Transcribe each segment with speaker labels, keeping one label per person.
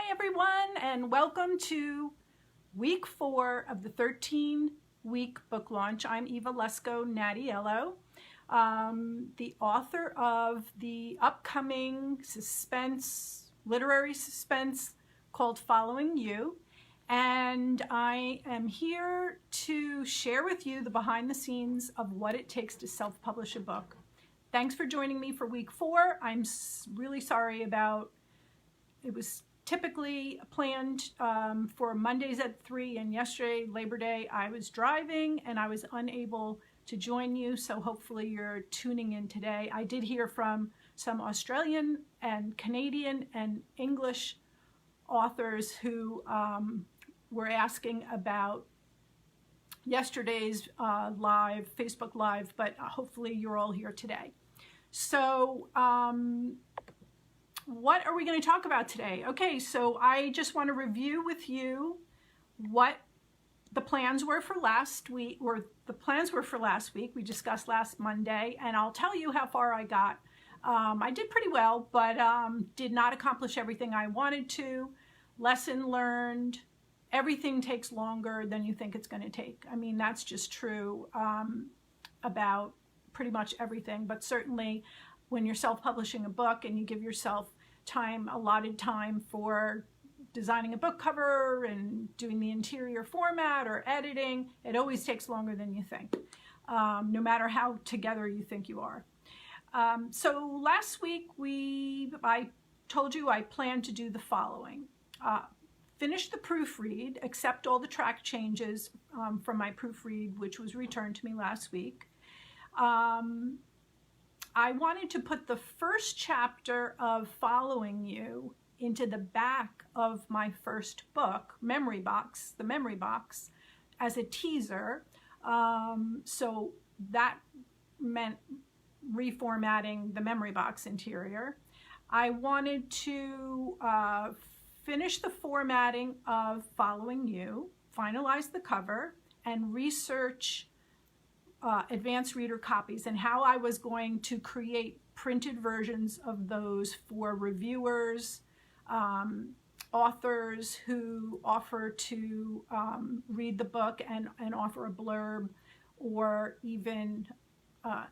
Speaker 1: Hi everyone, and welcome to week 4 of the 13-week book launch. I'm Eva Lesko Natiello, the author of the upcoming literary suspense called Following You, and I am here to share with you the behind the scenes of what it takes to self-publish a book. Thanks for joining me for week 4. I'm really sorry about it. Was typically planned for Mondays at 3, and yesterday, Labor Day, I was driving and I was unable to join you, so hopefully you're tuning in today. I did hear from some Australian and Canadian and English authors who were asking about yesterday's Facebook Live, but hopefully you're all here today. So what are we going to talk about today? Okay, so I just want to review with you what the plans were for last week, we discussed last Monday, and I'll tell you how far I got. I did pretty well, but did not accomplish everything I wanted to. Lesson learned, everything takes longer than you think it's going to take. I mean, that's just true about pretty much everything, but certainly when you're self-publishing a book and you give yourself allotted time for designing a book cover and doing the interior format or editing, it always takes longer than you think, no matter how together you think you are. So last week I told you I planned to do the following. Finish the proofread, accept all the track changes from my proofread, which was returned to me last week. I wanted to put the first chapter of Following You into the back of my first book, the Memory Box, as a teaser. So that meant reformatting the Memory Box interior. I wanted to finish the formatting of Following You, finalize the cover, and research advanced reader copies and how I was going to create printed versions of those for reviewers, authors who offer to read the book and offer a blurb, or even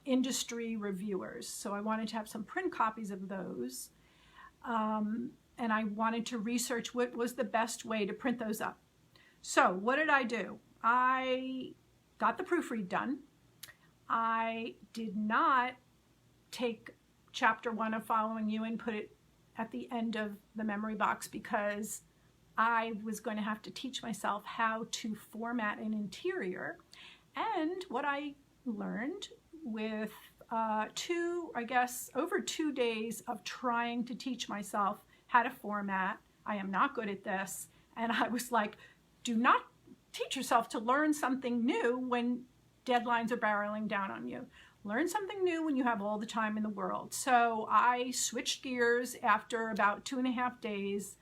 Speaker 1: industry reviewers. So I wanted to have some print copies of those, and I wanted to research what was the best way to print those up. So what did I do? I got the proofread done. I did not take chapter 1 of Following You and put it at the end of the Memory Box because I was going to have to teach myself how to format an interior. And what I learned with over 2 days of trying to teach myself how to format, I am not good at this. And I was like, do not teach yourself to learn something new when deadlines are barreling down on you. Learn something new when you have all the time in the world. So I switched gears after about 2.5 days,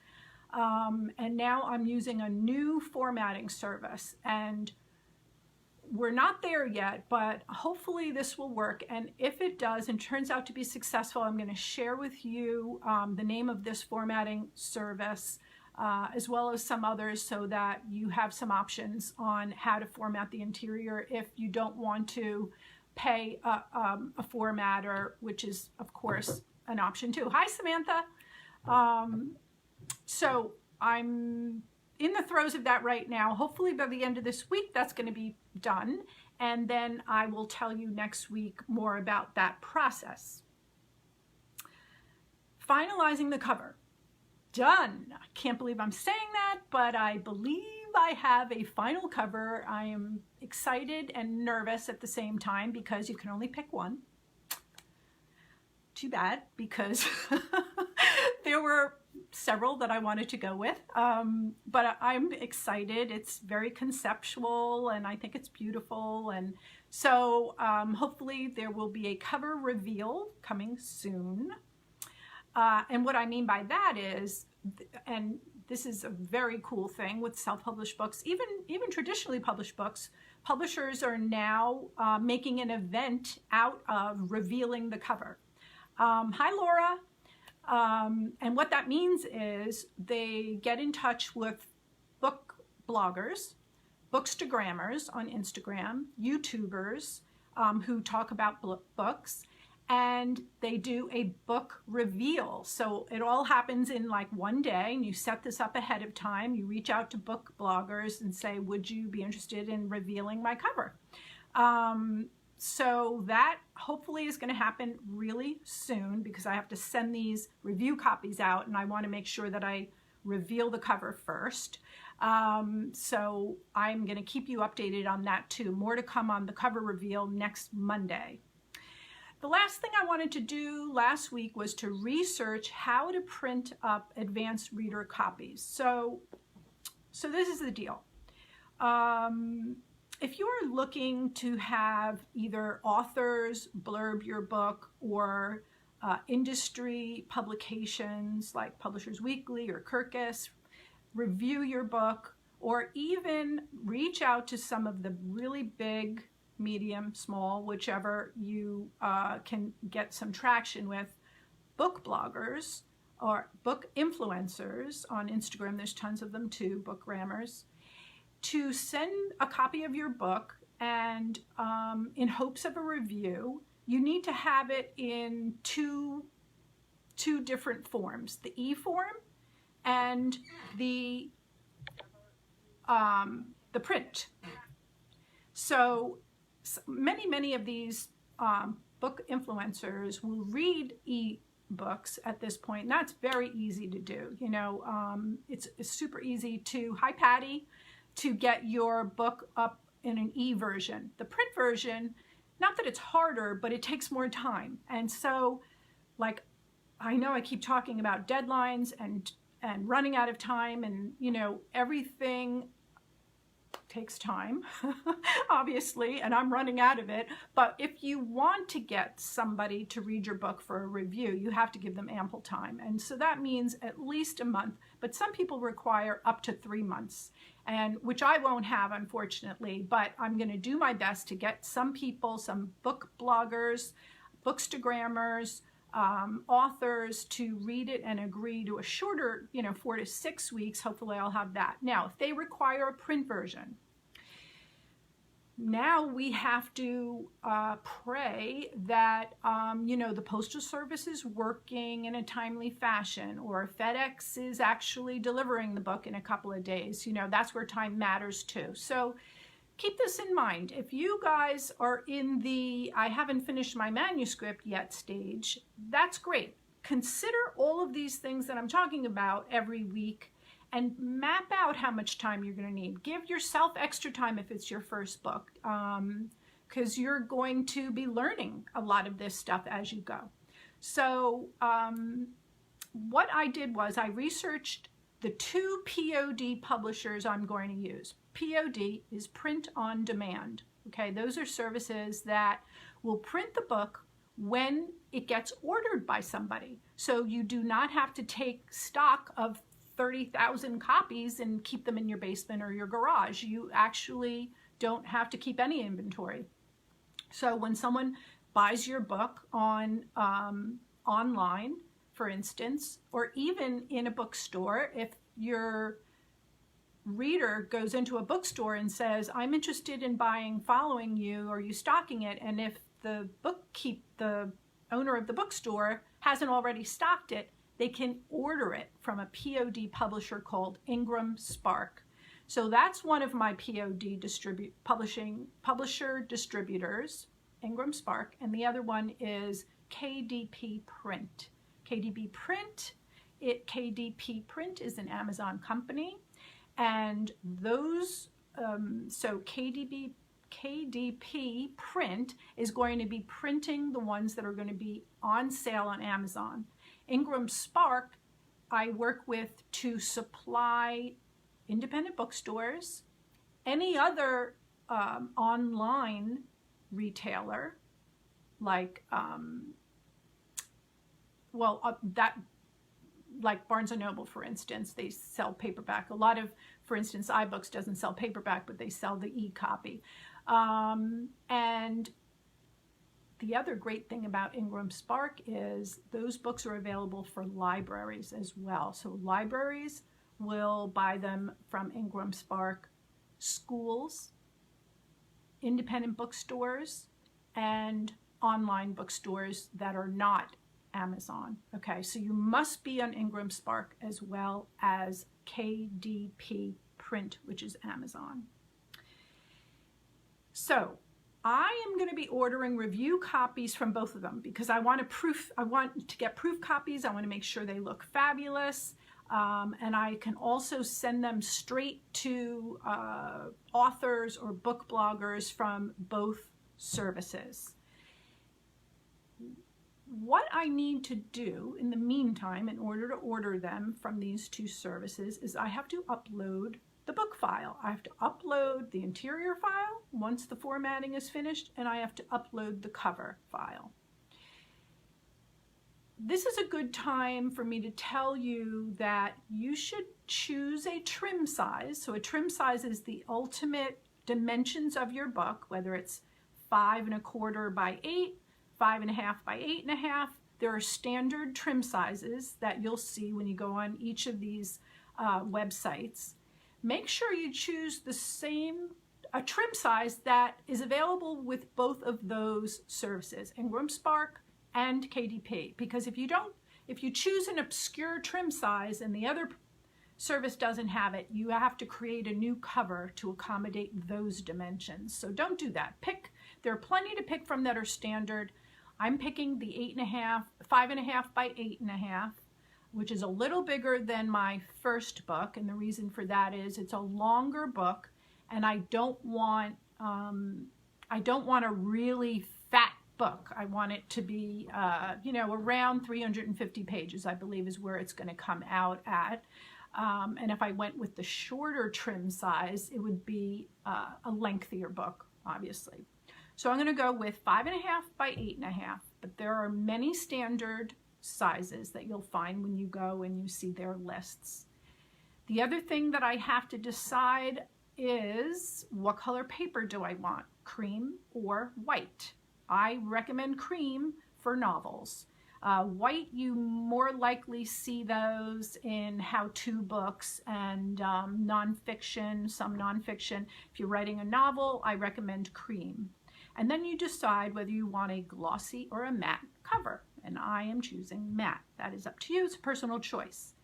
Speaker 1: and now I'm using a new formatting service. And we're not there yet, but hopefully this will work. And if it does and turns out to be successful, I'm going to share with you the name of this formatting service, as well as some others, so that you have some options on how to format the interior if you don't want to pay a formatter, which is, of course, an option too. Hi, Samantha. So I'm in the throes of that right now. Hopefully by the end of this week, that's going to be done. And then I will tell you next week more about that process. Finalizing the cover. Done. I can't believe I'm saying that, but I believe I have a final cover. I am excited and nervous at the same time because you can only pick one. Too bad, because there were several that I wanted to go with, but I'm excited. It's very conceptual and I think it's beautiful, and so hopefully there will be a cover reveal coming soon. And what I mean by that is, and this is a very cool thing with self-published books, even traditionally published books, publishers are now making an event out of revealing the cover. Hi, Laura. And what that means is they get in touch with book bloggers, bookstagrammers on Instagram, YouTubers who talk about books, and they do a book reveal. So it all happens in like one day, and you set this up ahead of time. You reach out to book bloggers and say, would you be interested in revealing my cover? So that hopefully is going to happen really soon, because I have to send these review copies out, and I want to make sure that I reveal the cover first. So I'm going to keep you updated on that too. More to come on the cover reveal next Monday. The last thing I wanted to do last week was to research how to print up advanced reader copies. So this is the deal. If you are looking to have either authors blurb your book, or industry publications like Publishers Weekly or Kirkus review your book, or even reach out to some of the really big, medium, small, whichever you can get some traction with, book bloggers or book influencers on Instagram, there's tons of them too, bookgrammers, to send a copy of your book, and in hopes of a review, you need to have it in two different forms, the e-form and the print. So many of these book influencers will read e-books at this point, and that's very easy to do. You know, it's super easy to, hi Patty, to get your book up in an e-version. The print version, not that it's harder, but it takes more time. And so, like, I know I keep talking about deadlines and running out of time, and, you know, everything takes time, obviously, and I'm running out of it. But if you want to get somebody to read your book for a review, you have to give them ample time. And so that means at least a month, but some people require up to 3 months, and which I won't have, unfortunately, but I'm going to do my best to get some people, some book bloggers, bookstagrammers, authors to read it and agree to a shorter, 4 to 6 weeks. Hopefully I'll have that. Now, if they require a print version, now we have to pray that, the Postal Service is working in a timely fashion, or FedEx is actually delivering the book in a couple of days. That's where time matters too. So keep this in mind. If you guys are in the I haven't finished my manuscript yet stage, that's great. Consider all of these things that I'm talking about every week and map out how much time you're going to need. Give yourself extra time if it's your first book, because you're going to be learning a lot of this stuff as you go. So what I did was I researched the 2 POD publishers I'm going to use. POD is print on demand. Okay, those are services that will print the book when it gets ordered by somebody. So you do not have to take stock of 30,000 copies and keep them in your basement or your garage. You actually don't have to keep any inventory. So when someone buys your book on online, for instance, or even in a bookstore, if your reader goes into a bookstore and says, I'm interested in following you, or you stocking it, and if the owner of the bookstore hasn't already stocked it, they can order it from a POD publisher called Ingram Spark. So that's one of my POD publisher distributors, Ingram Spark, and the other one is KDP Print. KDP Print is an Amazon company, and those, so KDP Print is going to be printing the ones that are going to be on sale on Amazon. Ingram Spark, I work with to supply independent bookstores, any other online retailer, like like Barnes & Noble, for instance, they sell paperback. A lot of, for instance, iBooks doesn't sell paperback, but they sell the e-copy. And the other great thing about Ingram Spark is those books are available for libraries as well. So libraries will buy them from Ingram Spark, schools, independent bookstores, and online bookstores that are not Amazon. Okay, so you must be on Ingram Spark as well as KDP Print, which is Amazon. So I am going to be ordering review copies from both of them because I want to get proof copies. I want to make sure they look fabulous. And I can also send them straight to authors or book bloggers from both services. What I need to do in the meantime in order to order them from these two services is I have to upload the book file. I have to upload the interior file once the formatting is finished, and I have to upload the cover file. This is a good time for me to tell you that you should choose a trim size. So a trim size is the ultimate dimensions of your book, whether it's 5 1/4 by 8, 5 1/2 by 8 1/2. There are standard trim sizes that you'll see when you go on each of these websites. Make sure you choose a trim size that is available with both of those services, Ingram Spark and KDP, because if you choose an obscure trim size and the other service doesn't have it, you have to create a new cover to accommodate those dimensions. So don't do that. There are plenty to pick from that are standard. I'm picking the 5 1/2 by 8 1/2, which is a little bigger than my first book, and the reason for that is it's a longer book, and I don't want a really fat book. I want it to be, around 350 pages, I believe, is where it's going to come out at. And if I went with the shorter trim size, it would be a lengthier book, obviously. So I'm going to go with 5 1/2 by 8 1/2, but there are many standard sizes that you'll find when you go and you see their lists. The other thing that I have to decide is what color paper do I want, cream or white? I recommend cream for novels. White, you more likely see those in how-to books and nonfiction, some nonfiction. If you're writing a novel, I recommend cream. And then you decide whether you want a glossy or a matte cover. And I am choosing matte. That is up to you. It's a personal choice.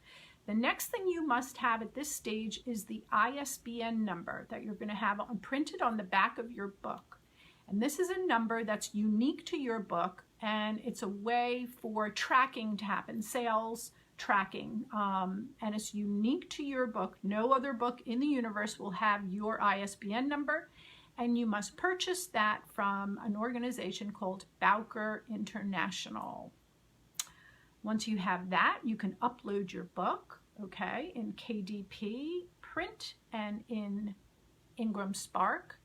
Speaker 1: The next thing you must have at this stage is the ISBN number that you're going to have printed on the back of your book. And this is a number that's unique to your book, and it's a way for tracking to happen, sales tracking. And it's unique to your book. No other book in the universe will have your ISBN number. And you must purchase that from an organization called Bowker International. Once you have that, you can upload your book, okay, in KDP Print and in Ingram Spark.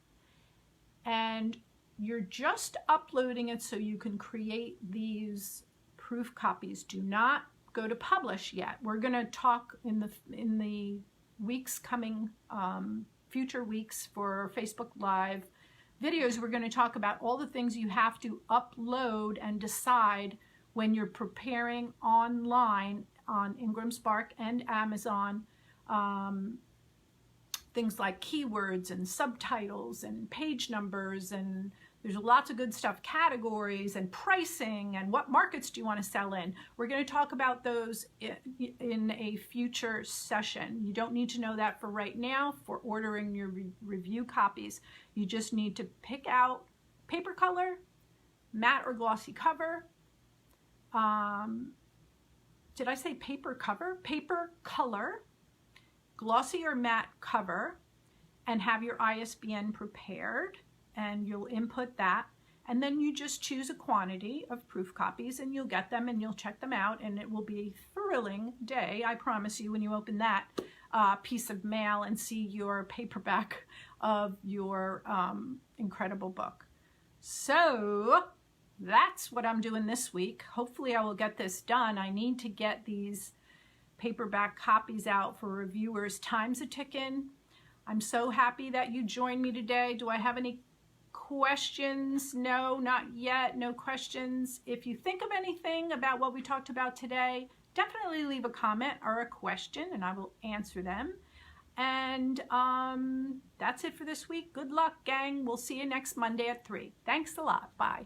Speaker 1: And you're just uploading it so you can create these proof copies. Do not go to publish yet. We're going to talk in the weeks coming, future weeks for Facebook Live videos. We're going to talk about all the things you have to upload and decide when you're preparing online on Ingram Spark and Amazon, things like keywords and subtitles and page numbers, and there's lots of good stuff, categories and pricing and what markets do you want to sell in. We're going to talk about those in a future session. You don't need to know that for right now. For ordering your review copies, you just need to pick out paper color, matte or glossy cover. Did I say paper cover? Paper color, glossy or matte cover, and have your ISBN prepared, and you'll input that, and then you just choose a quantity of proof copies and you'll get them and you'll check them out, and it will be a thrilling day, I promise you, when you open that piece of mail and see your paperback of your incredible book. So that's what I'm doing this week. Hopefully I will get this done. I need to get these paperback copies out for reviewers. Time's a ticking. I'm so happy that you joined me today. Do I have any questions? No, not yet. No questions. If you think of anything about what we talked about today, definitely leave a comment or a question and I will answer them. And that's it for this week. Good luck, gang. We'll see you next Monday at 3. Thanks a lot. Bye.